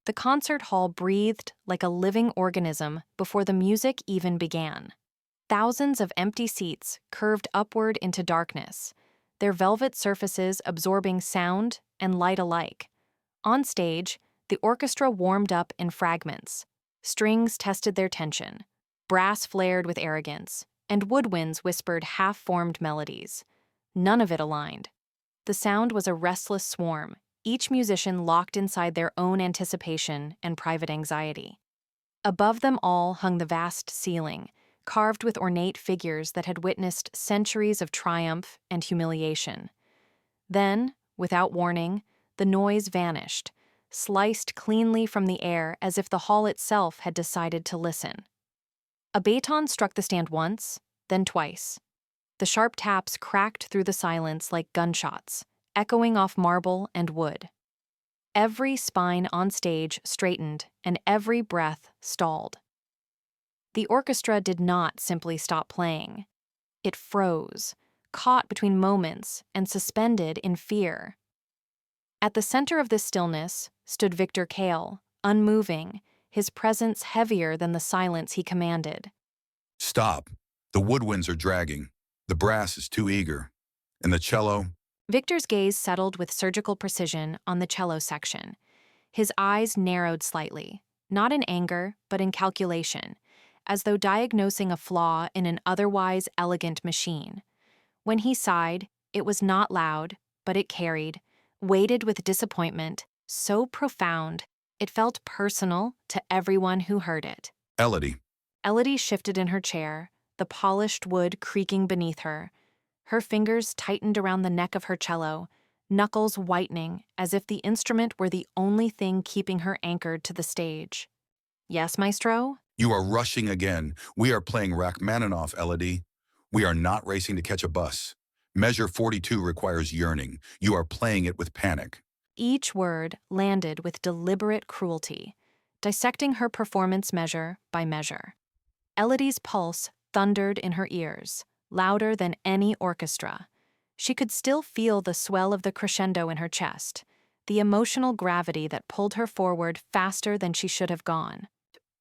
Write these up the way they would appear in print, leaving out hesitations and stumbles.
The concert hall breathed like a living organism before the music even began. Thousands of empty seats curved upward into darkness, their velvet surfaces absorbing sound and light alike. On stage, the orchestra warmed up in fragments. Strings tested their tension, brass flared with arrogance, and woodwinds whispered half-formed melodies. None of it aligned. The sound was a restless swarm, each musician locked inside their own anticipation and private anxiety. Above them all hung the vast ceiling, carved with ornate figures that had witnessed centuries of triumph and humiliation. Then, without warning, the noise vanished, sliced cleanly from the air as if the hall itself had decided to listen. A baton struck the stand once, then twice. The sharp taps cracked through the silence like gunshots, echoing off marble and wood. Every spine on stage straightened, and every breath stalled. The orchestra did not simply stop playing. It froze, caught between moments and suspended in fear. At the center of this stillness stood Victor Kale, unmoving, his presence heavier than the silence he commanded. Stop. The woodwinds are dragging. The brass is too eager. And the cello? Victor's gaze settled with surgical precision on the cello section. His eyes narrowed slightly, not in anger, but in calculation, as though diagnosing a flaw in an otherwise elegant machine. When he sighed, it was not loud, but it carried, weighted with disappointment, so profound, it felt personal to everyone who heard it. Elodie. Elodie shifted in her chair, the polished wood creaking beneath her. Her fingers tightened around the neck of her cello, knuckles whitening as if the instrument were the only thing keeping her anchored to the stage. Yes, maestro? You are rushing again. We are playing Rachmaninoff, Elodie. We are not racing to catch a bus. Measure 42 requires yearning. You are playing it with panic. Each word landed with deliberate cruelty, dissecting her performance measure by measure. Elodie's pulse thundered in her ears, louder than any orchestra. She could still feel the swell of the crescendo in her chest, the emotional gravity that pulled her forward faster than she should have gone.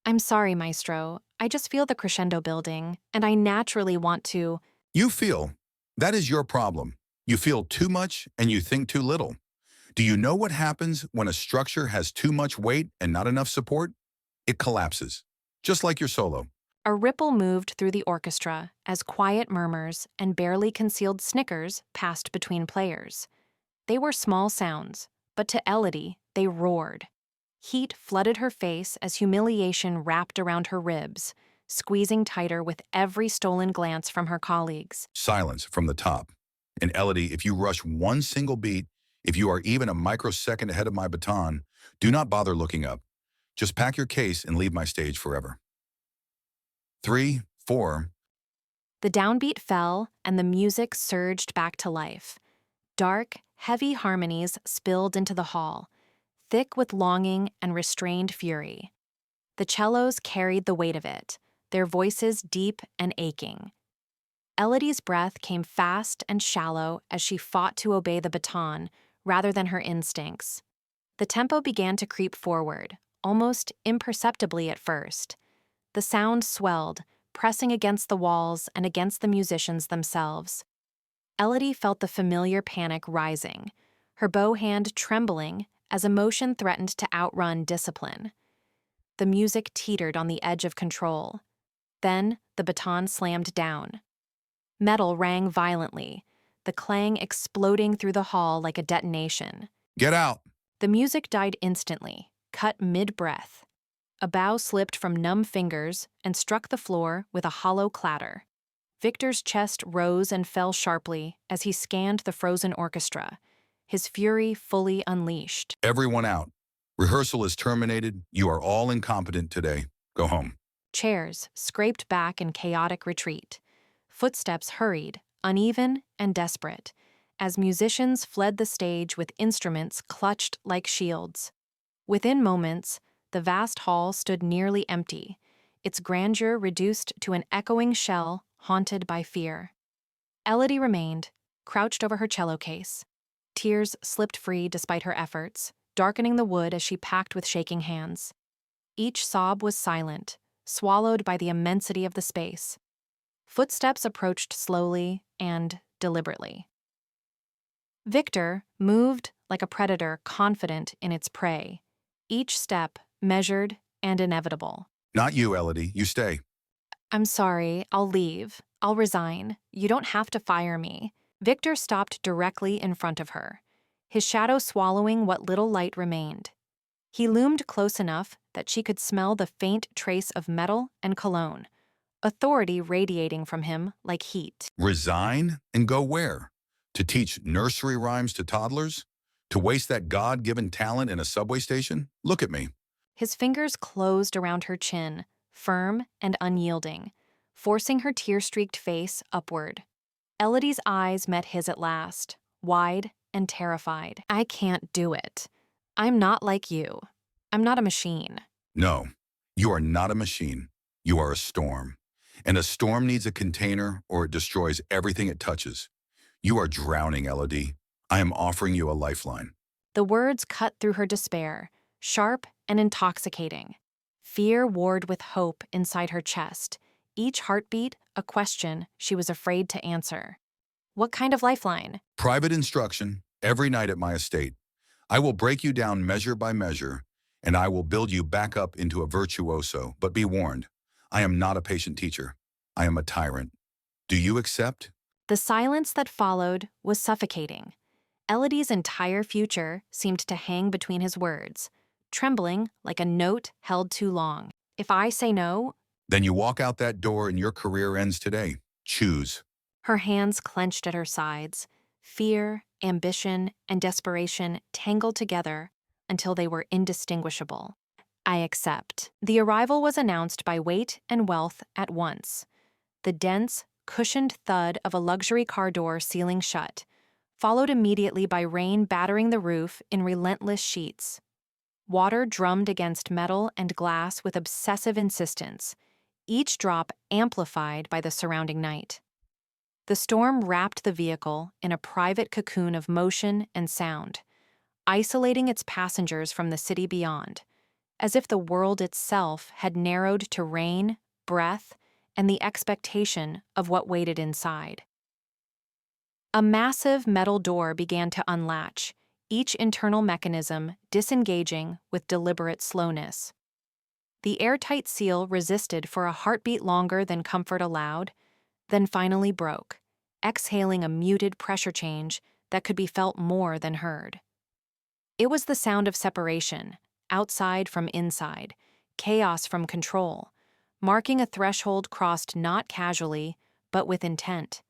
I'm sorry, maestro. I just feel the crescendo building, and I naturally want to... You feel. That is your problem. You feel too much and you think too little. Do you know what happens when a structure has too much weight and not enough support? It collapses, just like your solo. A ripple moved through the orchestra as quiet murmurs and barely concealed snickers passed between players. They were small sounds, but to Elodie, they roared. Heat flooded her face as humiliation wrapped around her ribs, squeezing tighter with every stolen glance from her colleagues. Silence from the top. And Elodie, if you rush one single beat, if you are even a microsecond ahead of my baton, do not bother looking up. Just pack your case and leave my stage forever. 3, 4. The downbeat fell, and the music surged back to life. Dark, heavy harmonies spilled into the hall, thick with longing and restrained fury. The cellos carried the weight of it, their voices deep and aching. Elodie's breath came fast and shallow as she fought to obey the baton rather than her instincts. The tempo began to creep forward, almost imperceptibly at first. The sound swelled, pressing against the walls and against the musicians themselves. Elodie felt the familiar panic rising, her bow hand trembling as emotion threatened to outrun discipline. The music teetered on the edge of control. Then the baton slammed down. Metal rang violently, the clang exploding through the hall like a detonation. Get out! The music died instantly, cut mid-breath. A bow slipped from numb fingers and struck the floor with a hollow clatter. Victor's chest rose and fell sharply as he scanned the frozen orchestra, his fury fully unleashed. Everyone out. Rehearsal is terminated. You are all incompetent today. Go home. Chairs scraped back in chaotic retreat. Footsteps hurried, uneven and desperate, as musicians fled the stage with instruments clutched like shields. Within moments, the vast hall stood nearly empty, its grandeur reduced to an echoing shell haunted by fear. Elodie remained, crouched over her cello case. Tears slipped free despite her efforts, darkening the wood as she packed with shaking hands. Each sob was silent, swallowed by the immensity of the space. Footsteps approached slowly and deliberately. Victor moved like a predator confident in its prey, each step measured and inevitable. Not you, Elodie. You stay. I'm sorry, I'll leave. I'll resign. You don't have to fire me. Victor stopped directly in front of her, his shadow swallowing what little light remained. He loomed close enough that she could smell the faint trace of metal and cologne, authority radiating from him like heat. Resign and go where? To teach nursery rhymes to toddlers? To waste that God-given talent in a subway station? Look at me. His fingers closed around her chin, firm and unyielding, forcing her tear-streaked face upward. Elodie's eyes met his at last, wide and terrified. I can't do it. I'm not like you. I'm not a machine. No, you are not a machine. You are a storm. And a storm needs a container or it destroys everything it touches. You are drowning, Elodie. I am offering you a lifeline. The words cut through her despair, sharp and intoxicating. Fear warred with hope inside her chest, each heartbeat a question she was afraid to answer. What kind of lifeline? Private instruction every night at my estate. I will break you down measure by measure, and I will build you back up into a virtuoso. But be warned, I am not a patient teacher. I am a tyrant. Do you accept? The silence that followed was suffocating. Elodie's entire future seemed to hang between his words, trembling like a note held too long. If I say no, Then you walk out that door and your career ends today. Choose. her hands clenched at her sides, fear, ambition, and desperation tangled together until they were indistinguishable. I accept. The arrival was announced by weight and wealth at once. The dense, cushioned thud of a luxury car door sealing shut, followed immediately by rain battering the roof in relentless sheets. Water drummed against metal and glass with obsessive insistence, each drop amplified by the surrounding night. The storm wrapped the vehicle in a private cocoon of motion and sound, isolating its passengers from the city beyond, as if the world itself had narrowed to rain, breath, and the expectation of what waited inside. A massive metal door began to unlatch, each internal mechanism disengaging with deliberate slowness. The airtight seal resisted for a heartbeat longer than comfort allowed, then finally broke, exhaling a muted pressure change that could be felt more than heard. It was the sound of separation, outside from inside, chaos from control, marking a threshold crossed not casually, but with intent.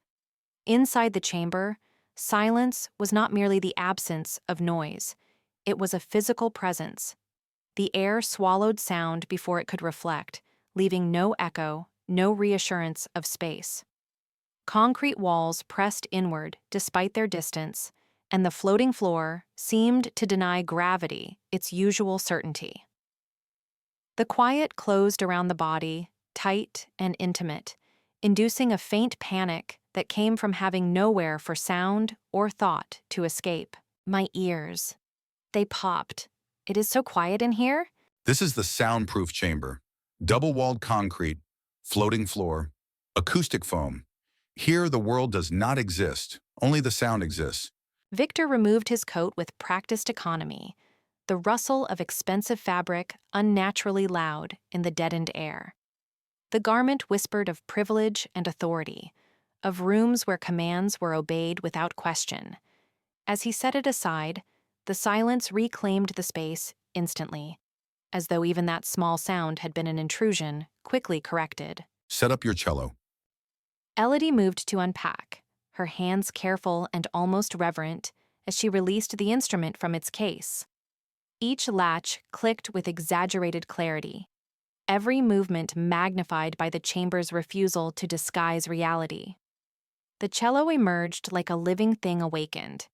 Inside the chamber, silence was not merely the absence of noise. It was a physical presence. The air swallowed sound before it could reflect, leaving no echo, no reassurance of space. Concrete walls pressed inward despite their distance, and the floating floor seemed to deny gravity its usual certainty. The quiet closed around the body, tight and intimate, inducing a faint panic that came from having nowhere for sound or thought to escape. My ears. They popped. It is so quiet in here? This is the soundproof chamber. Double-walled concrete, floating floor, acoustic foam. Here the world does not exist. Only the sound exists. Victor removed his coat with practiced economy, the rustle of expensive fabric unnaturally loud in the deadened air. The garment whispered of privilege and authority, of rooms where commands were obeyed without question. As he set it aside, the silence reclaimed the space instantly, as though even that small sound had been an intrusion, quickly corrected. Set up your cello. Elodie moved to unpack, her hands careful and almost reverent as she released the instrument from its case. Each latch clicked with exaggerated clarity, every movement magnified by the chamber's refusal to disguise reality. The cello emerged like a living thing awakened,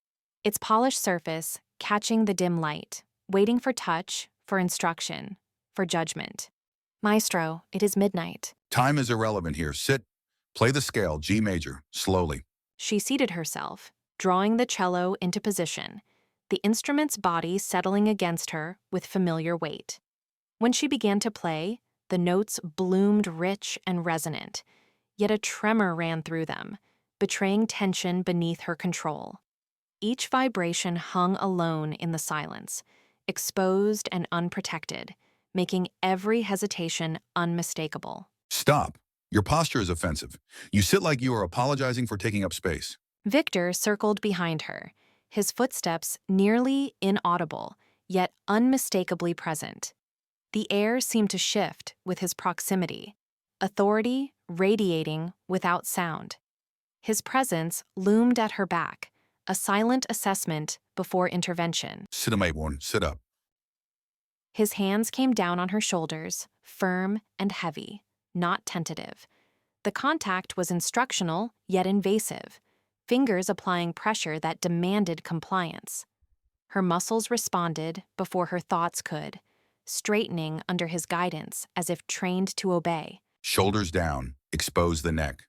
its polished surface catching the dim light, waiting for touch, for instruction, for judgment. Maestro, it is midnight. Time is irrelevant here. Sit. Play the scale, G major, slowly. She seated herself, drawing the cello into position, the instrument's body settling against her with familiar weight. When she began to play, the notes bloomed rich and resonant, yet a tremor ran through them, betraying tension beneath her control. Each vibration hung alone in the silence, exposed and unprotected, making every hesitation unmistakable. Stop. Your posture is offensive. You sit like you are apologizing for taking up space. Victor circled behind her, his footsteps nearly inaudible, yet unmistakably present. The air seemed to shift with his proximity, authority radiating without sound. His presence loomed at her back, a silent assessment before intervention. Sit up, mate one. Sit up. His hands came down on her shoulders, firm and heavy, not tentative. The contact was instructional, yet invasive, fingers applying pressure that demanded compliance. Her muscles responded before her thoughts could, straightening under his guidance as if trained to obey. Shoulders down. Expose the neck.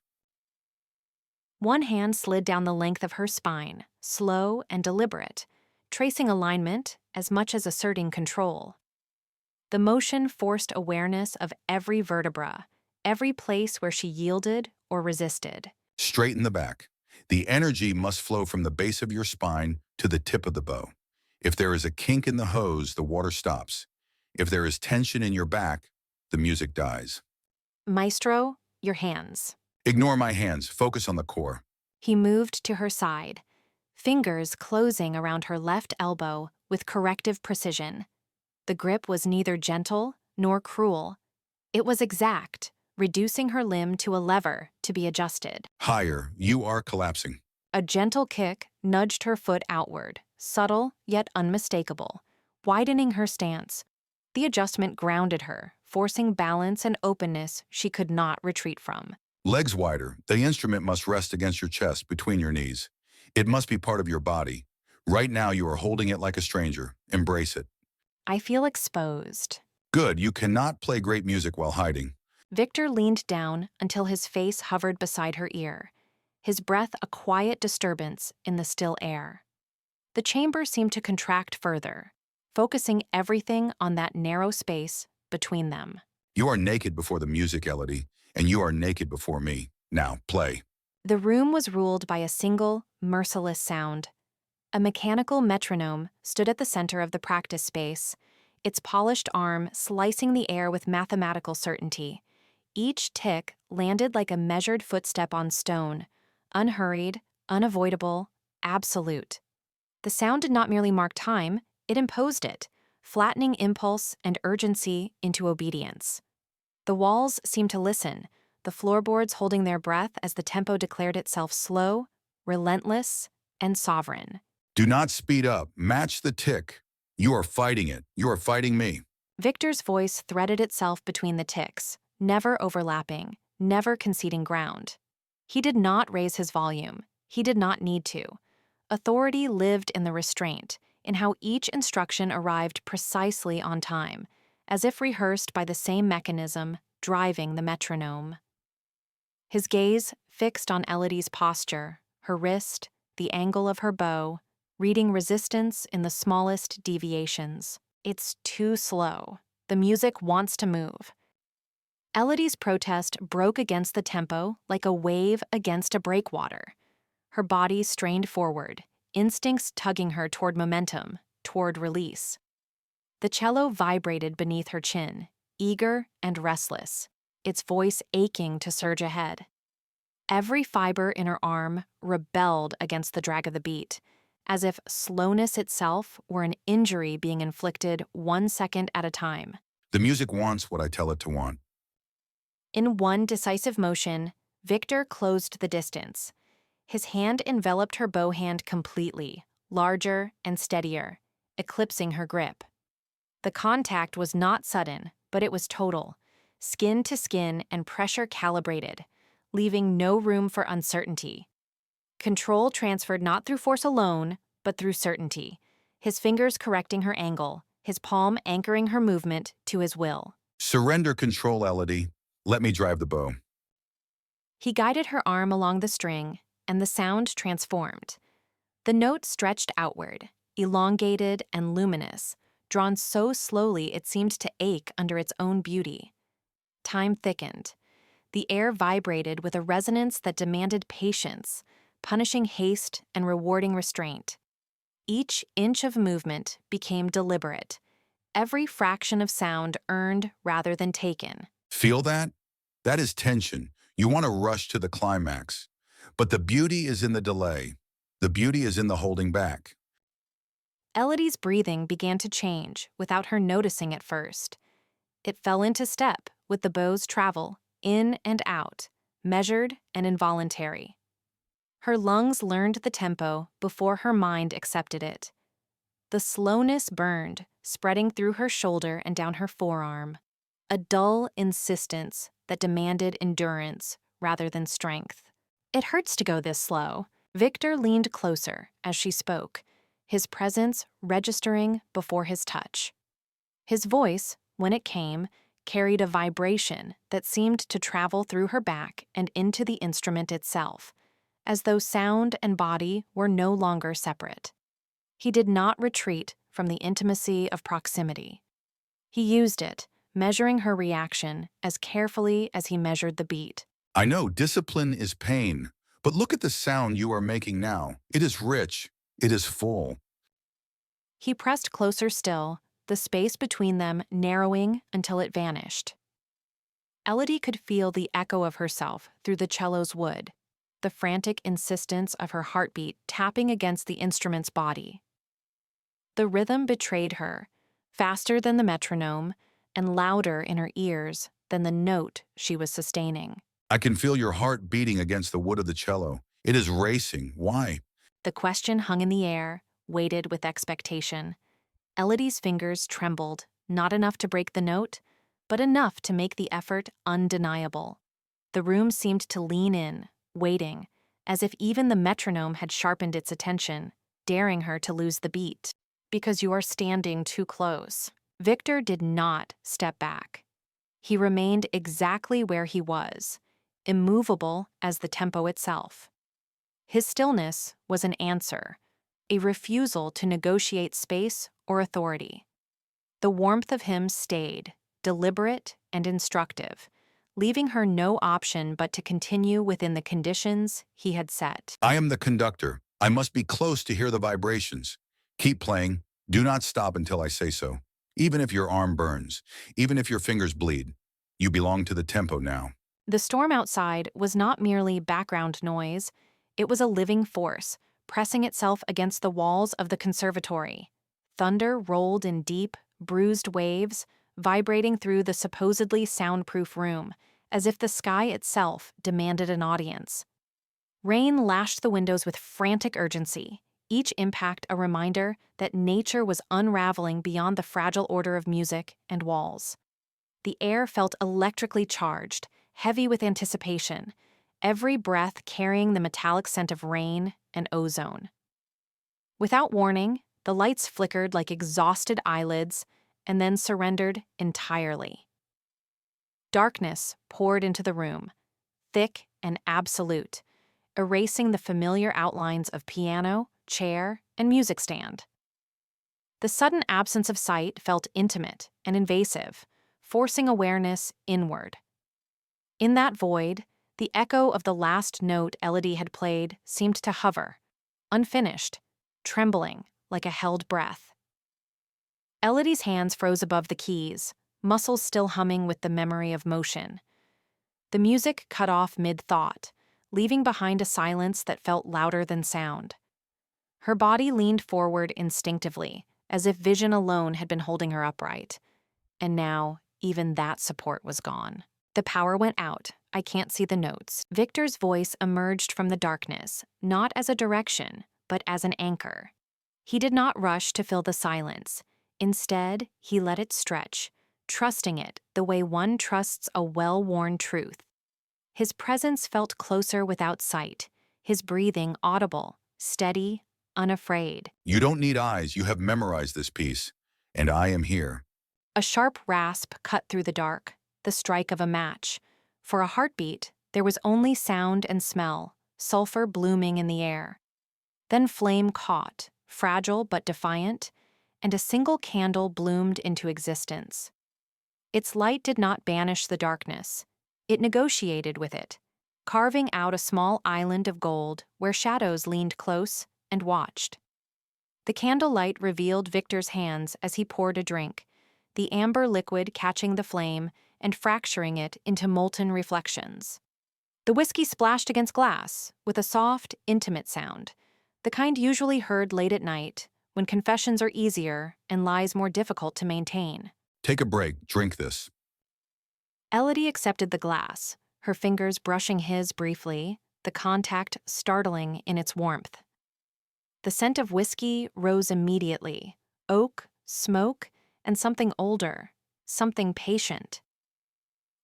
One hand slid down the length of her spine, slow and deliberate, tracing alignment as much as asserting control. The motion forced awareness of every vertebra, every place where she yielded or resisted. Straighten the back. The energy must flow from the base of your spine to the tip of the bow. If there is a kink in the hose, the water stops. If there is tension in your back, the music dies. Maestro, your hands. Ignore my hands. Focus on the core. He moved to her side, fingers closing around her left elbow with corrective precision. The grip was neither gentle nor cruel. It was exact, reducing her limb to a lever to be adjusted. Higher. You are collapsing. A gentle kick nudged her foot outward, subtle yet unmistakable, widening her stance. The adjustment grounded her, forcing balance and openness she could not retreat from. Legs wider. The instrument must rest against your chest, between your knees. It must be part of your body. Right now you are holding it like a stranger. Embrace it. I feel exposed. Good. You cannot play great music while hiding. Victor leaned down until his face hovered beside her ear, his breath a quiet disturbance in the still air. The chamber seemed to contract further, focusing everything on that narrow space between them. You are naked before the music, Elodie, and you are naked before me. Now, play. The room was ruled by a single, merciless sound. A mechanical metronome stood at the center of the practice space, its polished arm slicing the air with mathematical certainty. Each tick landed like a measured footstep on stone, unhurried, unavoidable, absolute. The sound did not merely mark time, it imposed it, flattening impulse and urgency into obedience. The walls seemed to listen, the floorboards holding their breath as the tempo declared itself slow, relentless, and sovereign. Do not speed up. Match the tick. You are fighting it. You are fighting me. Victor's voice threaded itself between the ticks, never overlapping, never conceding ground. He did not raise his volume. He did not need to. Authority lived in the restraint, in how each instruction arrived precisely on time, as if rehearsed by the same mechanism driving the metronome. His gaze fixed on Elodie's posture, her wrist, the angle of her bow, reading resistance in the smallest deviations. It's too slow. The music wants to move. Elodie's protest broke against the tempo like a wave against a breakwater. Her body strained forward, instincts tugging her toward momentum, toward release. The cello vibrated beneath her chin, eager and restless, its voice aching to surge ahead. Every fiber in her arm rebelled against the drag of the beat, as if slowness itself were an injury being inflicted 1 second at a time. The music wants what I tell it to want. In one decisive motion, Victor closed the distance. His hand enveloped her bow hand completely, larger and steadier, eclipsing her grip. The contact was not sudden, but it was total, skin to skin and pressure calibrated, leaving no room for uncertainty. Control transferred not through force alone, but through certainty, his fingers correcting her angle, his palm anchoring her movement to his will. Surrender control, Elodie. Let me drive the bow. He guided her arm along the string, and the sound transformed. The note stretched outward, elongated and luminous, drawn so slowly it seemed to ache under its own beauty. Time thickened. The air vibrated with a resonance that demanded patience, punishing haste and rewarding restraint. Each inch of movement became deliberate, every fraction of sound earned rather than taken. Feel that? That is tension. You want to rush to the climax. But the beauty is in the delay. The beauty is in the holding back. Elodie's breathing began to change without her noticing at first. It fell into step with the bow's travel, in and out, measured and involuntary. Her lungs learned the tempo before her mind accepted it. The slowness burned, spreading through her shoulder and down her forearm, a dull insistence that demanded endurance rather than strength. It hurts to go this slow. Victor leaned closer as she spoke, his presence registering before his touch. His voice, when it came, carried a vibration that seemed to travel through her back and into the instrument itself, as though sound and body were no longer separate. He did not retreat from the intimacy of proximity. He used it, measuring her reaction as carefully as he measured the beat. I know discipline is pain, but look at the sound you are making now. It is rich. It is full. He pressed closer still, the space between them narrowing until it vanished. Elodie could feel the echo of herself through the cello's wood, the frantic insistence of her heartbeat tapping against the instrument's body. The rhythm betrayed her, faster than the metronome and louder in her ears than the note she was sustaining. I can feel your heart beating against the wood of the cello. It is racing. Why? The question hung in the air, weighted with expectation. Elodie's fingers trembled, not enough to break the note, but enough to make the effort undeniable. The room seemed to lean in, waiting, as if even the metronome had sharpened its attention, daring her to lose the beat. Because you are standing too close. Victor did not step back. He remained exactly where he was, immovable as the tempo itself. His stillness was an answer, a refusal to negotiate space or authority. The warmth of him stayed, deliberate and instructive, leaving her no option but to continue within the conditions he had set. I am the conductor. I must be close to hear the vibrations. Keep playing. Do not stop until I say so. Even if your arm burns, even if your fingers bleed, you belong to the tempo now. The storm outside was not merely background noise, it was a living force, pressing itself against the walls of the conservatory. Thunder rolled in deep, bruised waves, vibrating through the supposedly soundproof room, as if the sky itself demanded an audience. Rain lashed the windows with frantic urgency, each impact a reminder that nature was unraveling beyond the fragile order of music and walls. The air felt electrically charged, heavy with anticipation, every breath carrying the metallic scent of rain and ozone. Without warning, the lights flickered like exhausted eyelids and then surrendered entirely. Darkness poured into the room, thick and absolute, erasing the familiar outlines of piano, chair, and music stand. The sudden absence of sight felt intimate and invasive, forcing awareness inward. In that void, the echo of the last note Elodie had played seemed to hover, unfinished, trembling like a held breath. Elodie's hands froze above the keys, muscles still humming with the memory of motion. The music cut off mid-thought, leaving behind a silence that felt louder than sound. Her body leaned forward instinctively, as if vision alone had been holding her upright. And now, even that support was gone. The power went out. I can't see the notes. Victor's voice emerged from the darkness, not as a direction, but as an anchor. He did not rush to fill the silence. Instead, he let it stretch, trusting it the way one trusts a well-worn truth. His presence felt closer without sight, his breathing audible, steady, unafraid. You don't need eyes. You have memorized this piece. And I am here. A sharp rasp cut through the dark, the strike of a match. For a heartbeat, there was only sound and smell, sulfur blooming in the air. Then flame caught, fragile but defiant, and a single candle bloomed into existence. Its light did not banish the darkness. It negotiated with it, carving out a small island of gold where shadows leaned close and watched. The candlelight revealed Victor's hands as he poured a drink, the amber liquid catching the flame and fracturing it into molten reflections. The whiskey splashed against glass with a soft, intimate sound, the kind usually heard late at night when confessions are easier and lies more difficult to maintain. Take a break, drink this. Elodie accepted the glass, her fingers brushing his briefly, the contact startling in its warmth. The scent of whiskey rose immediately, oak, smoke, and something older, something patient.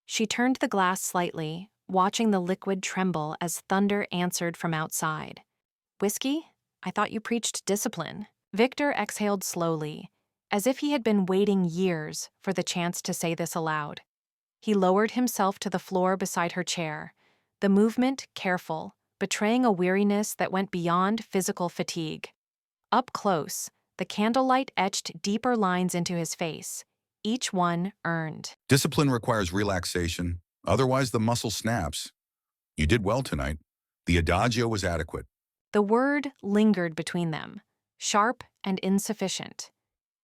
She turned the glass slightly, watching the liquid tremble as thunder answered from outside. Whiskey? I thought you preached discipline. Victor exhaled slowly, as if he had been waiting years for the chance to say this aloud. He lowered himself to the floor beside her chair, the movement careful, betraying a weariness that went beyond physical fatigue. Up close, the candlelight etched deeper lines into his face, each one earned. Discipline requires relaxation, otherwise the muscle snaps. You did well tonight. The adagio was adequate. The word lingered between them, sharp and insufficient.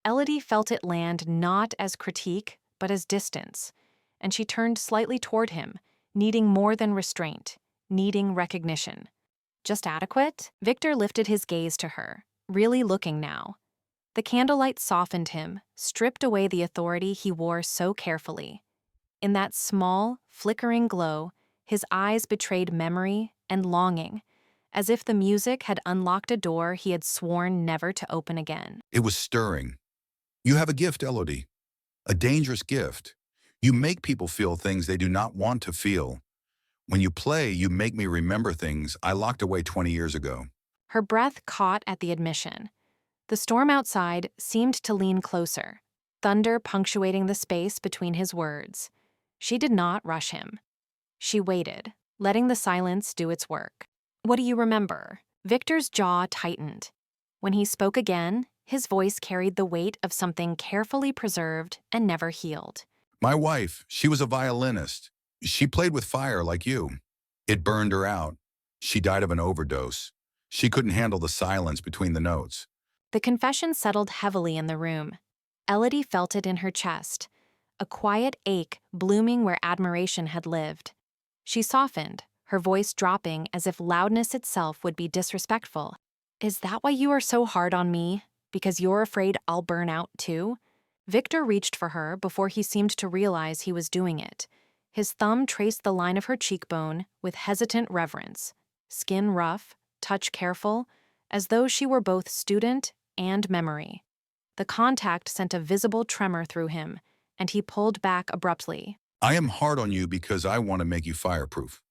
Elodie felt it land not as critique, but as distance, and she turned slightly toward him, needing more than restraint, needing recognition. Just adequate? Victor lifted his gaze to her, really looking now. The candlelight softened him, stripped away the authority he wore so carefully. In that small, flickering glow, his eyes betrayed memory and longing, as if the music had unlocked a door he had sworn never to open again. It was stirring. You have a gift, Elodie. A dangerous gift. You make people feel things they do not want to feel. When you play, you make me remember things I locked away 20 years ago. Her breath caught at the admission. The storm outside seemed to lean closer, thunder punctuating the space between his words. She did not rush him. She waited, letting the silence do its work. What do you remember? Victor's jaw tightened. When he spoke again, his voice carried the weight of something carefully preserved and never healed. My wife, she was a violinist. She played with fire like you. It burned her out. She died of an overdose. She couldn't handle the silence between the notes. The confession settled heavily in the room. Elodie felt it in her chest, a quiet ache blooming where admiration had lived. She softened, her voice dropping as if loudness itself would be disrespectful. Is that why you are so hard on me? Because you're afraid I'll burn out too? Victor reached for her before he seemed to realize he was doing it. His thumb traced the line of her cheekbone with hesitant reverence, skin rough, touch careful, as though she were both student and memory. The contact sent a visible tremor through him, and he pulled back abruptly. I am hard on you because I want to make you fireproof.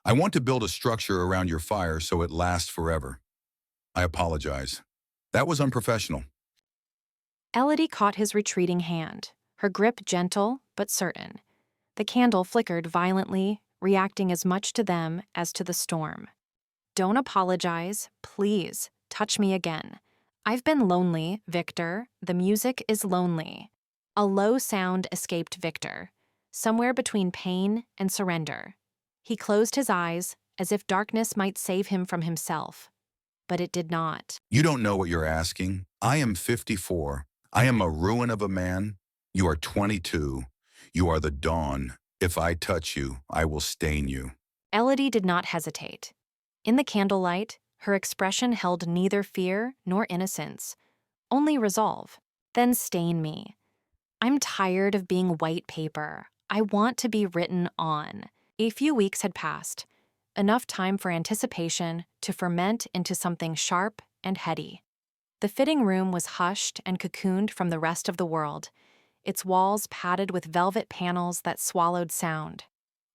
I want to build a structure around your fire so it lasts forever. I apologize. That was unprofessional. Elodie caught his retreating hand, her grip gentle but certain. The candle flickered violently, reacting as much to them as to the storm. Don't apologize, please. Touch me again. I've been lonely, Victor. The music is lonely. A low sound escaped Victor, somewhere between pain and surrender. He closed his eyes, as if darkness might save him from himself. But it did not. You don't know what you're asking. I am 54. I am a ruin of a man. You are 22. You are the dawn. If I touch you, I will stain you. Elodie did not hesitate. In the candlelight, her expression held neither fear nor innocence, only resolve. Then stain me. I'm tired of being white paper. I want to be written on. A few weeks had passed, enough time for anticipation to ferment into something sharp and heady. The fitting room was hushed and cocooned from the rest of the world, its walls padded with velvet panels that swallowed sound.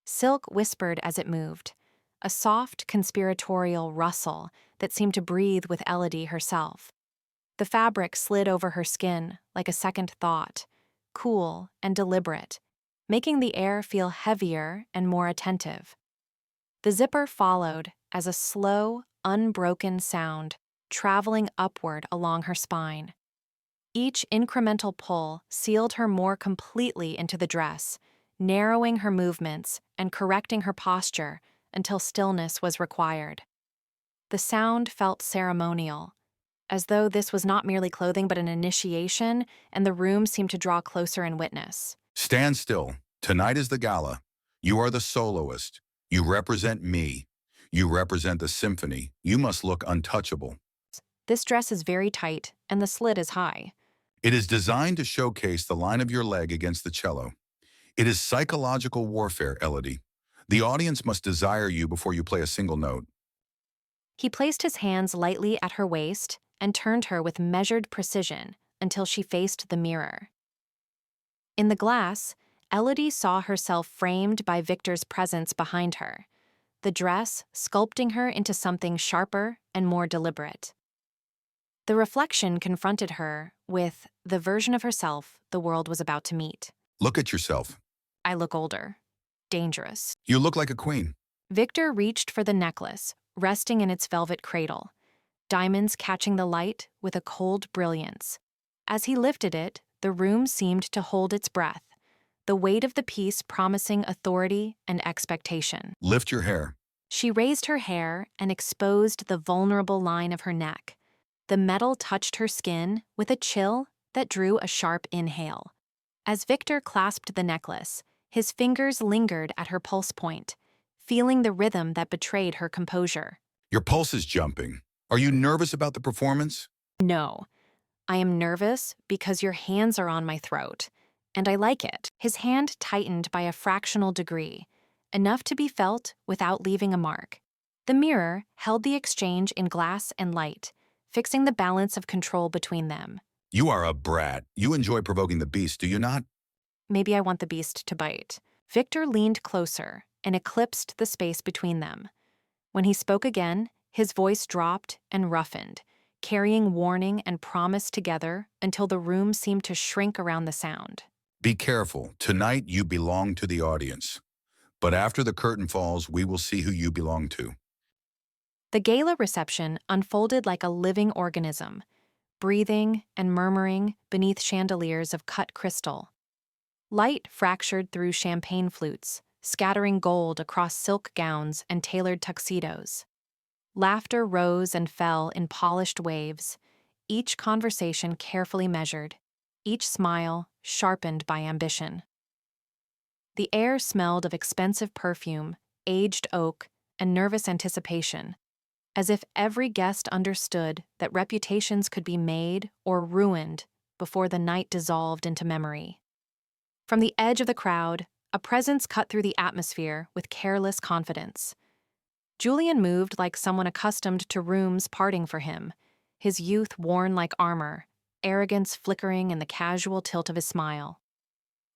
Silk whispered as it moved, a soft, conspiratorial rustle that seemed to breathe with Elodie herself. The fabric slid over her skin like a second thought, cool and deliberate, making the air feel heavier and more attentive. The zipper followed as a slow, unbroken sound traveling upward along her spine. Each incremental pull sealed her more completely into the dress, narrowing her movements and correcting her posture until stillness was required. The sound felt ceremonial, as though this was not merely clothing but an initiation, and the room seemed to draw closer in witness. Stand still. Tonight is the gala. You are the soloist. You represent me. You represent the symphony. You must look untouchable. This dress is very tight, and the slit is high. It is designed to showcase the line of your leg against the cello. It is psychological warfare, Elodie. The audience must desire you before you play a single note. He placed his hands lightly at her waist and turned her with measured precision until she faced the mirror. In the glass, Elodie saw herself framed by Victor's presence behind her, the dress sculpting her into something sharper and more deliberate. The reflection confronted her with the version of herself the world was about to meet. Look at yourself. I look older, dangerous. You look like a queen. Victor reached for the necklace, resting in its velvet cradle, diamonds catching the light with a cold brilliance. As he lifted it, the room seemed to hold its breath, the weight of the piece promising authority and expectation. Lift your hair. She raised her hair and exposed the vulnerable line of her neck. The metal touched her skin with a chill that drew a sharp inhale. As Victor clasped the necklace, his fingers lingered at her pulse point, feeling the rhythm that betrayed her composure. Your pulse is jumping. Are you nervous about the performance? No, I am nervous because your hands are on my throat, and I like it. His hand tightened by a fractional degree, enough to be felt without leaving a mark. The mirror held the exchange in glass and light, fixing the balance of control between them. You are a brat. You enjoy provoking the beast, do you not? Maybe I want the beast to bite. Victor leaned closer and eclipsed the space between them. When he spoke again, his voice dropped and roughened, carrying warning and promise together until the room seemed to shrink around the sound. Be careful. Tonight you belong to the audience. But after the curtain falls, we will see who you belong to. The gala reception unfolded like a living organism, breathing and murmuring beneath chandeliers of cut crystal. Light fractured through champagne flutes, scattering gold across silk gowns and tailored tuxedos. Laughter rose and fell in polished waves, each conversation carefully measured, each smile sharpened by ambition. The air smelled of expensive perfume, aged oak, and nervous anticipation, as if every guest understood that reputations could be made or ruined before the night dissolved into memory. From the edge of the crowd, a presence cut through the atmosphere with careless confidence. Julian moved like someone accustomed to rooms parting for him, his youth worn like armor, arrogance flickering in the casual tilt of his smile.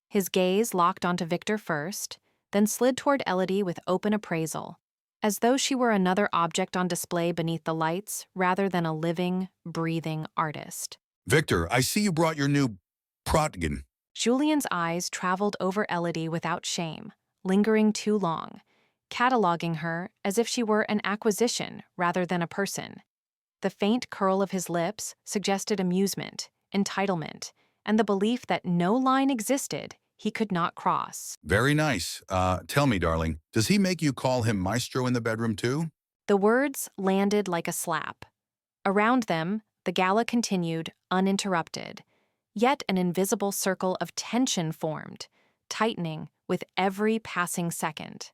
His gaze locked onto Victor first, then slid toward Elodie with open appraisal, as though she were another object on display beneath the lights rather than a living, breathing artist. Victor, I see you brought your new protgen. Julian's eyes traveled over Elodie without shame, lingering too long, cataloging her as if she were an acquisition rather than a person. The faint curl of his lips suggested amusement, entitlement, and the belief that no line existed he could not cross. Very nice. Tell me, darling, does he make you call him maestro in the bedroom too? The words landed like a slap. Around them, the gala continued, uninterrupted, yet an invisible circle of tension formed, tightening with every passing second.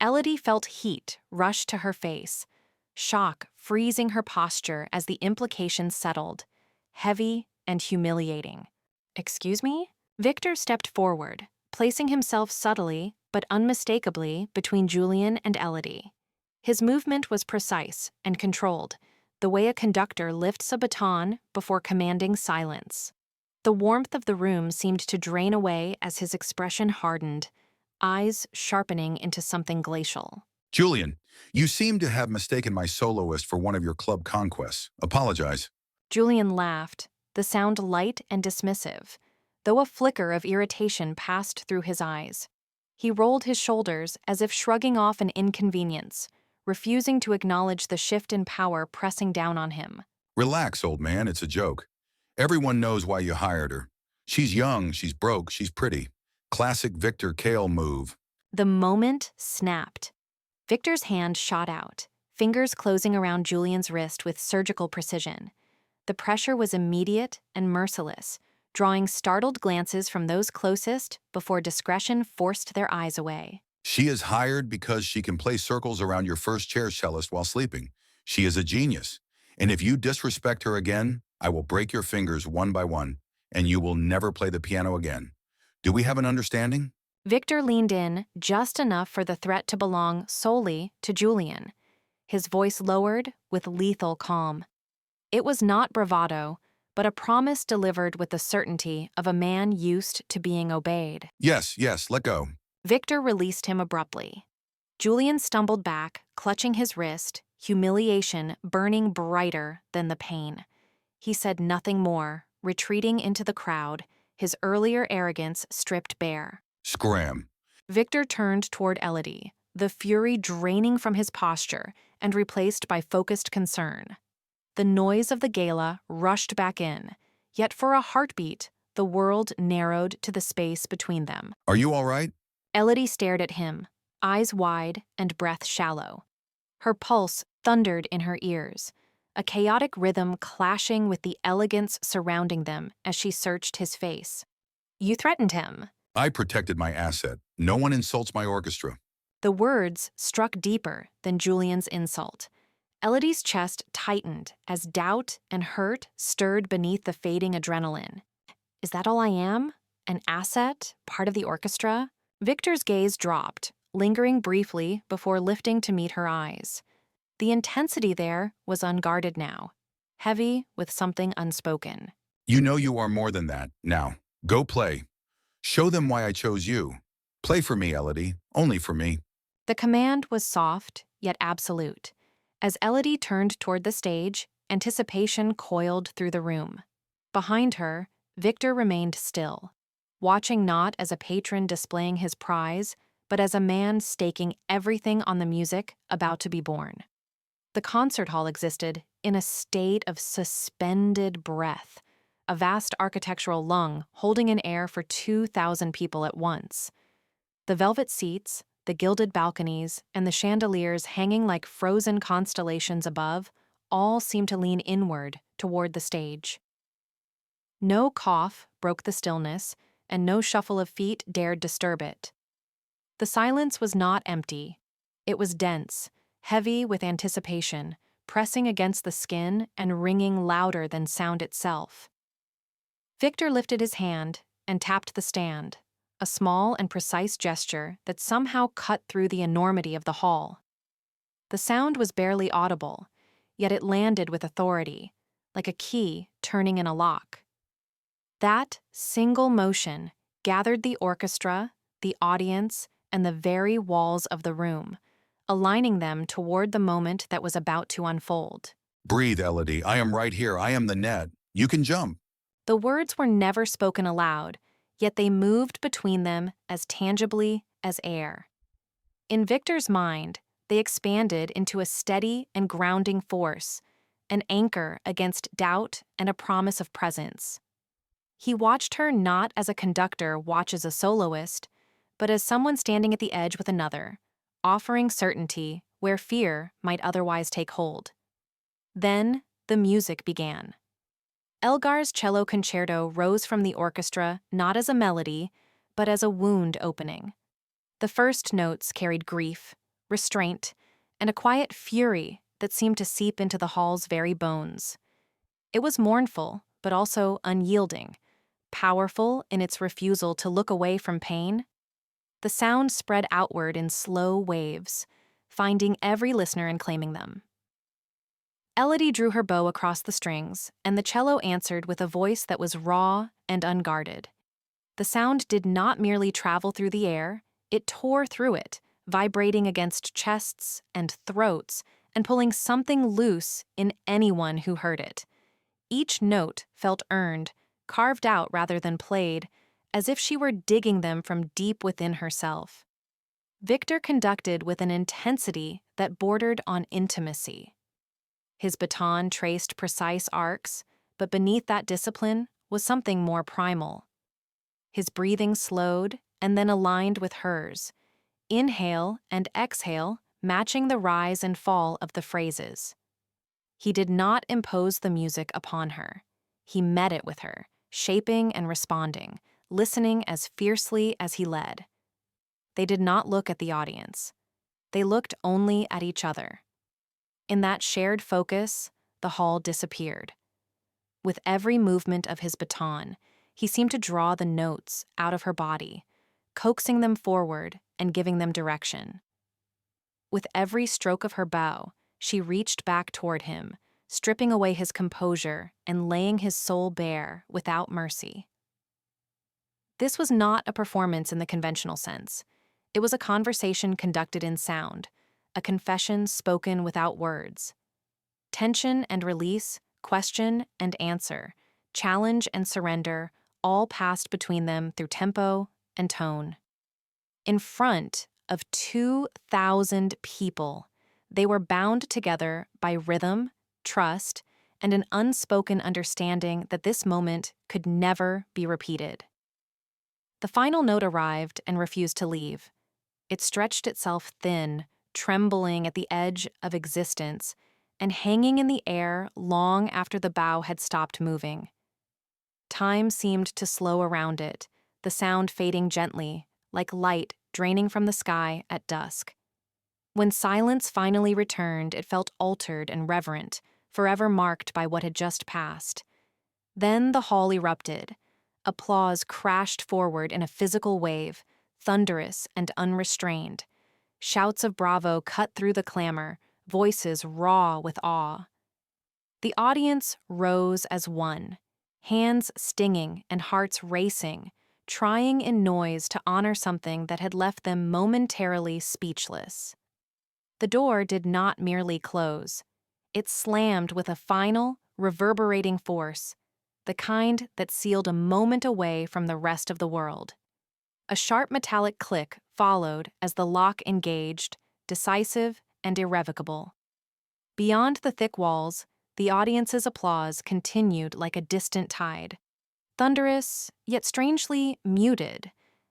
Elodie felt heat rush to her face, shock freezing her posture as the implications settled, heavy and humiliating. "Excuse me?" Victor stepped forward, placing himself subtly but unmistakably between Julian and Elodie. His movement was precise and controlled, the way a conductor lifts a baton before commanding silence. The warmth of the room seemed to drain away as his expression hardened, eyes sharpening into something glacial. Julian, you seem to have mistaken my soloist for one of your club conquests. Apologize. Julian laughed, the sound light and dismissive, though a flicker of irritation passed through his eyes. He rolled his shoulders as if shrugging off an inconvenience, refusing to acknowledge the shift in power pressing down on him. Relax, old man, it's a joke. Everyone knows why you hired her. She's young, she's broke, she's pretty. Classic Victor Kale move. The moment snapped. Victor's hand shot out, fingers closing around Julian's wrist with surgical precision. The pressure was immediate and merciless, drawing startled glances from those closest before discretion forced their eyes away. She is hired because she can play circles around your first chair cellist while sleeping. She is a genius. And if you disrespect her again, I will break your fingers one by one, and you will never play the piano again. Do we have an understanding? Victor leaned in just enough for the threat to belong solely to Julian, his voice lowered with lethal calm. It was not bravado, but a promise delivered with the certainty of a man used to being obeyed. Yes, let go. Victor released him abruptly. Julian stumbled back, clutching his wrist, humiliation burning brighter than the pain. He said nothing more, retreating into the crowd, his earlier arrogance stripped bare. Scram. Victor turned toward Elodie, the fury draining from his posture and replaced by focused concern. The noise of the gala rushed back in, yet for a heartbeat, the world narrowed to the space between them. Are you all right? Elodie stared at him, eyes wide and breath shallow. Her pulse thundered in her ears, a chaotic rhythm clashing with the elegance surrounding them as she searched his face. "You threatened him." I protected my asset. No one insults my orchestra. The words struck deeper than Julian's insult. Elodie's chest tightened as doubt and hurt stirred beneath the fading adrenaline. Is that all I am? An asset? Part of the orchestra? Victor's gaze dropped, lingering briefly before lifting to meet her eyes. The intensity there was unguarded now, heavy with something unspoken. You know you are more than that. Now, go play. Show them why I chose you. Play for me, Elodie. Only for me. The command was soft, yet absolute. As Elodie turned toward the stage, anticipation coiled through the room. Behind her, Victor remained still, watching not as a patron displaying his prize, but as a man staking everything on the music about to be born. The concert hall existed in a state of suspended breath, a vast architectural lung holding in air for 2,000 people at once. The velvet seats, the gilded balconies, and the chandeliers hanging like frozen constellations above all seemed to lean inward toward the stage. No cough broke the stillness, and no shuffle of feet dared disturb it. The silence was not empty. It was dense, heavy with anticipation, pressing against the skin and ringing louder than sound itself. Victor lifted his hand and tapped the stand, a small and precise gesture that somehow cut through the enormity of the hall. The sound was barely audible, yet it landed with authority, like a key turning in a lock. That single motion gathered the orchestra, the audience, and the very walls of the room, aligning them toward the moment that was about to unfold. Breathe, Elodie. I am right here. I am the net. You can jump. The words were never spoken aloud, yet they moved between them as tangibly as air. In Victor's mind, they expanded into a steady and grounding force, an anchor against doubt and a promise of presence. He watched her not as a conductor watches a soloist, but as someone standing at the edge with another, offering certainty where fear might otherwise take hold. Then the music began. Elgar's cello concerto rose from the orchestra not as a melody, but as a wound opening. The first notes carried grief, restraint, and a quiet fury that seemed to seep into the hall's very bones. It was mournful, but also unyielding, powerful in its refusal to look away from pain. The sound spread outward in slow waves, finding every listener and claiming them. Elodie drew her bow across the strings, and the cello answered with a voice that was raw and unguarded. The sound did not merely travel through the air, it tore through it, vibrating against chests and throats and pulling something loose in anyone who heard it. Each note felt earned, carved out rather than played, as if she were digging them from deep within herself. Victor conducted with an intensity that bordered on intimacy. His baton traced precise arcs, but beneath that discipline was something more primal. His breathing slowed and then aligned with hers, inhale and exhale matching the rise and fall of the phrases. He did not impose the music upon her. He met it with her, shaping and responding, listening as fiercely as he led. They did not look at the audience. They looked only at each other. In that shared focus, the hall disappeared. With every movement of his baton, he seemed to draw the notes out of her body, coaxing them forward and giving them direction. With every stroke of her bow, she reached back toward him, stripping away his composure and laying his soul bare without mercy. This was not a performance in the conventional sense. It was a conversation conducted in sound, a confession spoken without words. Tension and release, question and answer, challenge and surrender, all passed between them through tempo and tone. In front of 2,000 people, they were bound together by rhythm, trust, and an unspoken understanding that this moment could never be repeated. The final note arrived and refused to leave. It stretched itself thin, trembling at the edge of existence, and hanging in the air long after the bow had stopped moving. Time seemed to slow around it, the sound fading gently, like light draining from the sky at dusk. When silence finally returned, it felt altered and reverent, forever marked by what had just passed. Then the hall erupted. Applause crashed forward in a physical wave, thunderous and unrestrained. Shouts of bravo cut through the clamor, voices raw with awe. The audience rose as one, hands stinging and hearts racing, trying in noise to honor something that had left them momentarily speechless. The door did not merely close. It slammed with a final, reverberating force, the kind that sealed a moment away from the rest of the world. A sharp metallic click followed as the lock engaged, decisive and irrevocable. Beyond the thick walls, the audience's applause continued like a distant tide, thunderous, yet strangely muted,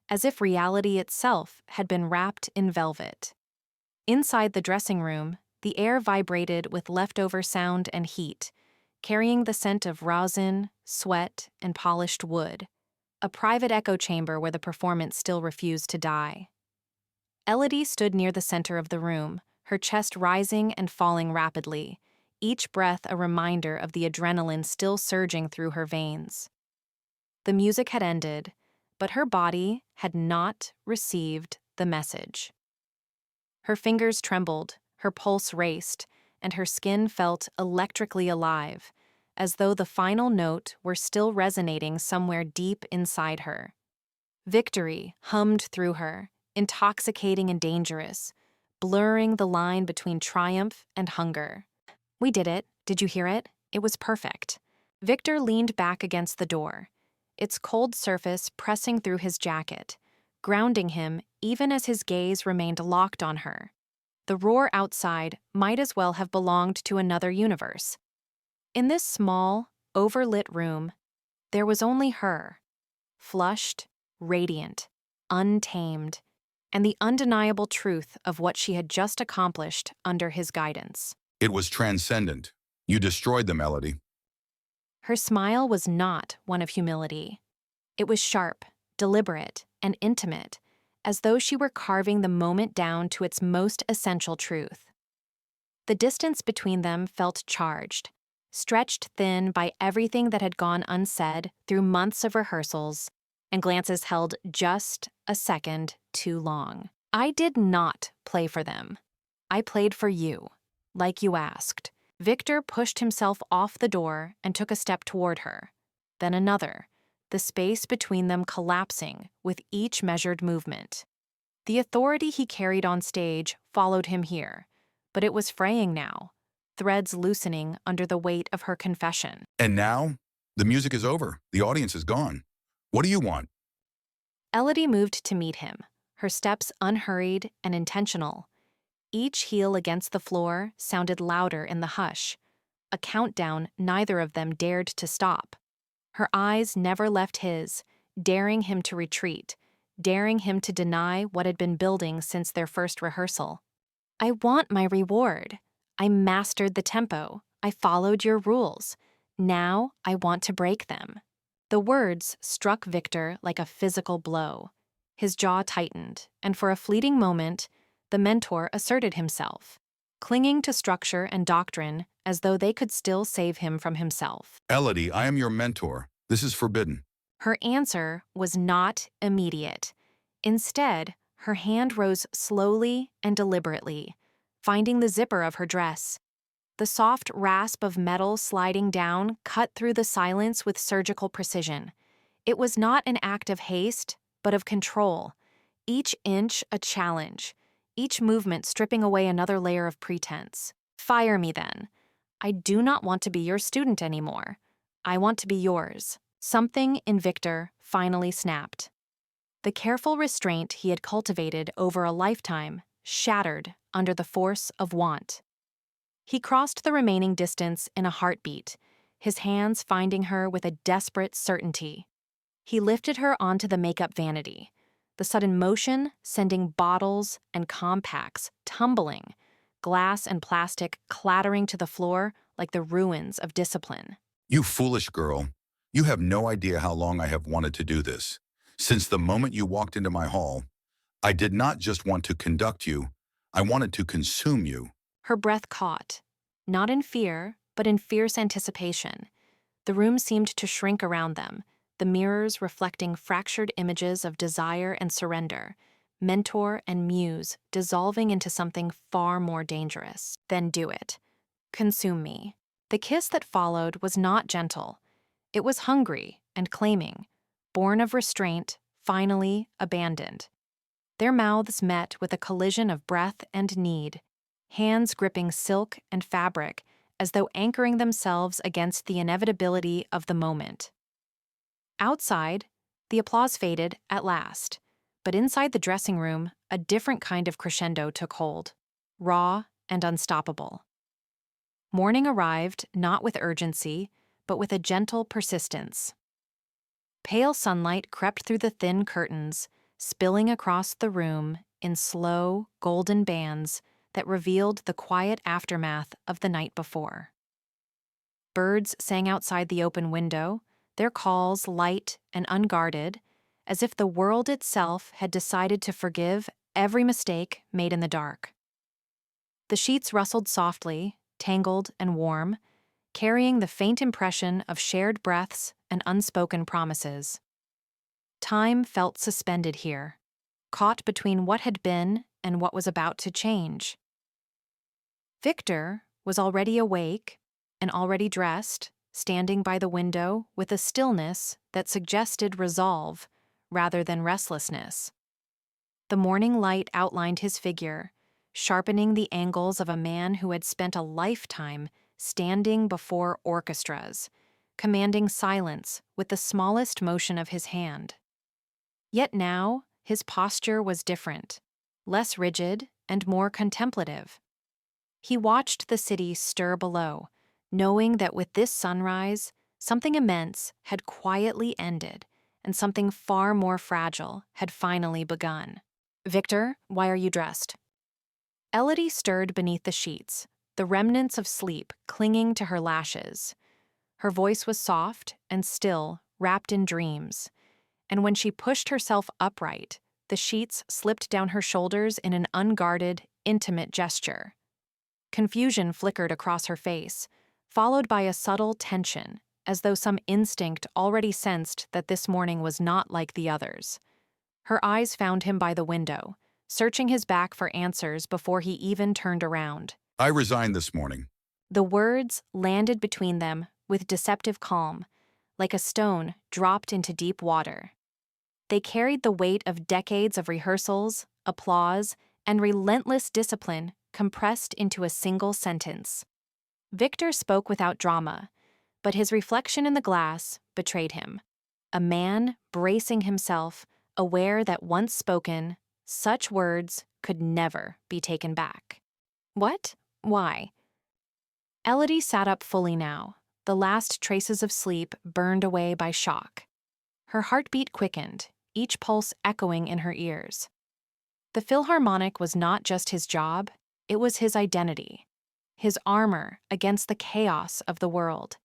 as if reality itself had been wrapped in velvet. Inside the dressing room, the air vibrated with leftover sound and heat, carrying the scent of rosin, sweat, and polished wood, a private echo chamber where the performance still refused to die. Elodie stood near the center of the room, her chest rising and falling rapidly, each breath a reminder of the adrenaline still surging through her veins. The music had ended, but her body had not received the message. Her fingers trembled, her pulse raced, and her skin felt electrically alive, as though the final note were still resonating somewhere deep inside her. Victory hummed through her, intoxicating and dangerous, blurring the line between triumph and hunger. "We did it. Did you hear it? It was perfect." Victor leaned back against the door, its cold surface pressing through his jacket, grounding him even as his gaze remained locked on her. The roar outside might as well have belonged to another universe. In this small, overlit room, there was only her, flushed, radiant, untamed, and the undeniable truth of what she had just accomplished under his guidance. It was transcendent. You destroyed the melody. Her smile was not one of humility. It was sharp, deliberate, and intimate, as though she were carving the moment down to its most essential truth. The distance between them felt charged, stretched thin by everything that had gone unsaid through months of rehearsals, and glances held just a second too long. "I did not play for them. I played for you, like you asked." Victor pushed himself off the door and took a step toward her, then another, the space between them collapsing with each measured movement. The authority he carried on stage followed him here, but it was fraying now, threads loosening under the weight of her confession. And now, the music is over. The audience is gone. What do you want? Elodie moved to meet him, her steps unhurried and intentional. Each heel against the floor sounded louder in the hush, a countdown neither of them dared to stop. Her eyes never left his, daring him to retreat, daring him to deny what had been building since their first rehearsal. I want my reward. I mastered the tempo. I followed your rules. Now I want to break them. The words struck Victor like a physical blow. His jaw tightened, and for a fleeting moment, the mentor asserted himself, clinging to structure and doctrine as though they could still save him from himself. Elodie, I am your mentor. This is forbidden. Her answer was not immediate. Instead, her hand rose slowly and deliberately, finding the zipper of her dress. The soft rasp of metal sliding down cut through the silence with surgical precision. It was not an act of haste, but of control. Each inch a challenge, each movement stripping away another layer of pretense. Fire me then. I do not want to be your student anymore. I want to be yours. Something in Victor finally snapped. The careful restraint he had cultivated over a lifetime shattered under the force of want. He crossed the remaining distance in a heartbeat, his hands finding her with a desperate certainty. He lifted her onto the makeup vanity, the sudden motion sending bottles and compacts tumbling, glass and plastic clattering to the floor like the ruins of discipline. You foolish girl. You have no idea how long I have wanted to do this. Since the moment you walked into my hall, I did not just want to conduct you, I wanted to consume you. Her breath caught, not in fear, but in fierce anticipation. The room seemed to shrink around them, the mirrors reflecting fractured images of desire and surrender, mentor and muse dissolving into something far more dangerous. Then do it. Consume me. The kiss that followed was not gentle. It was hungry and claiming, born of restraint, finally abandoned. Their mouths met with a collision of breath and need, hands gripping silk and fabric as though anchoring themselves against the inevitability of the moment. Outside, the applause faded at last, but inside the dressing room, a different kind of crescendo took hold, raw and unstoppable. Morning arrived not with urgency, but with a gentle persistence. Pale sunlight crept through the thin curtains, spilling across the room in slow, golden bands that revealed the quiet aftermath of the night before. Birds sang outside the open window, their calls light and unguarded, as if the world itself had decided to forgive every mistake made in the dark. The sheets rustled softly, tangled and warm, carrying the faint impression of shared breaths and unspoken promises. Time felt suspended here, caught between what had been and what was about to change. Victor was already awake and already dressed, standing by the window with a stillness that suggested resolve rather than restlessness. The morning light outlined his figure, sharpening the angles of a man who had spent a lifetime standing before orchestras, commanding silence with the smallest motion of his hand. Yet now, his posture was different, less rigid and more contemplative. He watched the city stir below, knowing that with this sunrise, something immense had quietly ended and something far more fragile had finally begun. "Victor, why are you dressed?" Elodie stirred beneath the sheets, the remnants of sleep clinging to her lashes. Her voice was soft and still, wrapped in dreams, and when she pushed herself upright, the sheets slipped down her shoulders in an unguarded, intimate gesture. Confusion flickered across her face, followed by a subtle tension, as though some instinct already sensed that this morning was not like the others. Her eyes found him by the window, searching his back for answers before he even turned around. I resigned this morning. The words landed between them with deceptive calm, like a stone dropped into deep water. They carried the weight of decades of rehearsals, applause, and relentless discipline compressed into a single sentence. Victor spoke without drama, but his reflection in the glass betrayed him. A man bracing himself, aware that once spoken, such words could never be taken back. What? Why? Elodie sat up fully now, the last traces of sleep burned away by shock. Her heartbeat quickened, each pulse echoing in her ears. The Philharmonic was not just his job, it was his identity, his armor against the chaos of the world.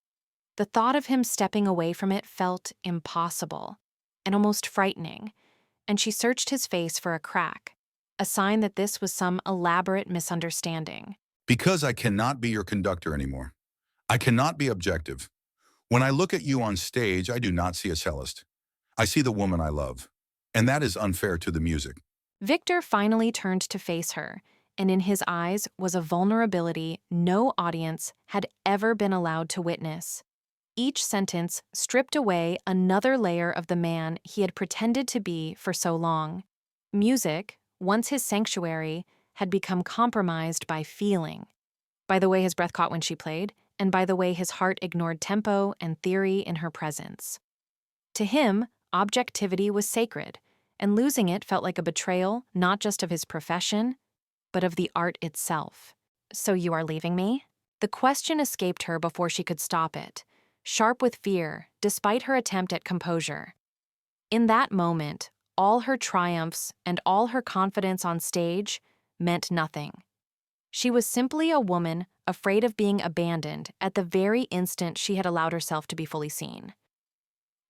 The thought of him stepping away from it felt impossible and almost frightening, and she searched his face for a crack, a sign that this was some elaborate misunderstanding. Because I cannot be your conductor anymore. I cannot be objective. When I look at you on stage, I do not see a cellist. I see the woman I love. And that is unfair to the music. Victor finally turned to face her, and in his eyes was a vulnerability no audience had ever been allowed to witness. Each sentence stripped away another layer of the man he had pretended to be for so long. Music, once his sanctuary, had become compromised by feeling, by the way his breath caught when she played, and by the way his heart ignored tempo and theory in her presence. To him, objectivity was sacred, and losing it felt like a betrayal not just of his profession, but of the art itself. "So you are leaving me?" The question escaped her before she could stop it, sharp with fear, despite her attempt at composure. In that moment, all her triumphs and all her confidence on stage meant nothing. She was simply a woman afraid of being abandoned at the very instant she had allowed herself to be fully seen.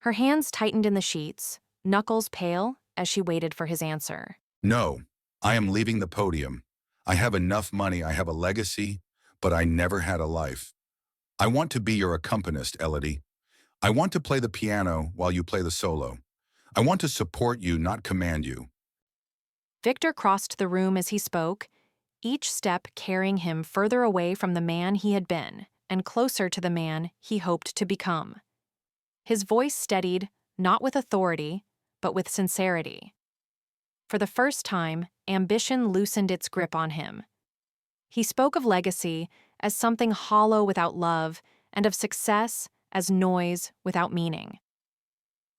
Her hands tightened in the sheets, knuckles pale as she waited for his answer. No, I am leaving the podium. I have enough money, I have a legacy, but I never had a life. I want to be your accompanist, Elodie. I want to play the piano while you play the solo. I want to support you, not command you. Victor crossed the room as he spoke, each step carrying him further away from the man he had been and closer to the man he hoped to become. His voice steadied, not with authority, but with sincerity. For the first time, ambition loosened its grip on him. He spoke of legacy as something hollow without love, and of success as noise without meaning.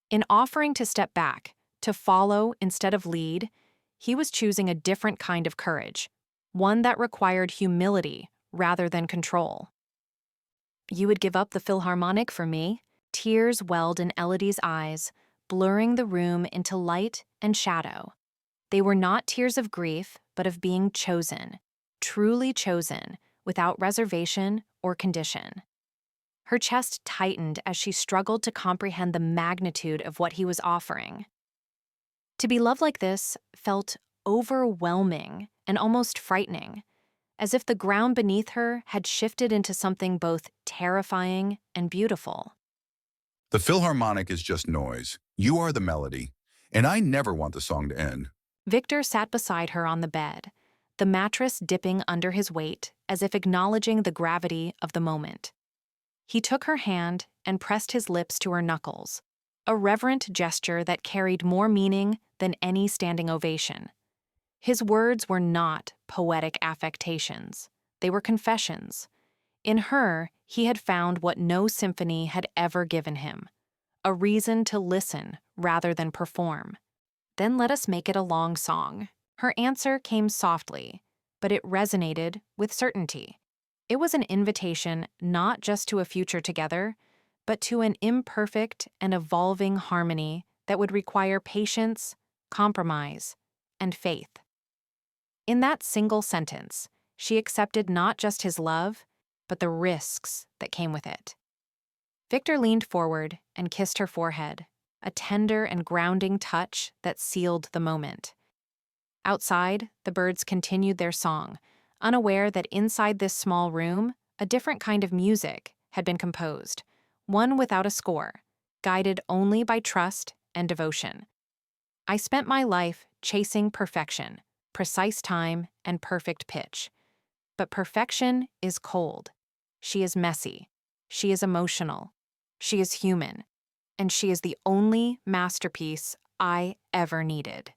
In offering to step back, to follow instead of lead, he was choosing a different kind of courage, one that required humility rather than control. "You would give up the Philharmonic for me?" Tears welled in Elodie's eyes, blurring the room into light and shadow. They were not tears of grief, but of being chosen, truly chosen, without reservation or condition. Her chest tightened as she struggled to comprehend the magnitude of what he was offering. To be loved like this felt overwhelming and almost frightening, as if the ground beneath her had shifted into something both terrifying and beautiful. The Philharmonic is just noise. You are the melody, and I never want the song to end. Victor sat beside her on the bed, the mattress dipping under his weight as if acknowledging the gravity of the moment. He took her hand and pressed his lips to her knuckles, a reverent gesture that carried more meaning than any standing ovation. His words were not poetic affectations. They were confessions. In her, he had found what no symphony had ever given him, a reason to listen rather than perform. "Then let us make it a long song." Her answer came softly, but it resonated with certainty. It was an invitation not just to a future together, but to an imperfect and evolving harmony that would require patience, compromise, and faith. In that single sentence, she accepted not just his love, but the risks that came with it. Victor leaned forward and kissed her forehead, a tender and grounding touch that sealed the moment. Outside, the birds continued their song, unaware that inside this small room, a different kind of music had been composed, one without a score, guided only by trust and devotion. "I spent my life chasing perfection, precise time, and perfect pitch. But perfection is cold. She is messy. She is emotional. She is human. And she is the only masterpiece I ever needed."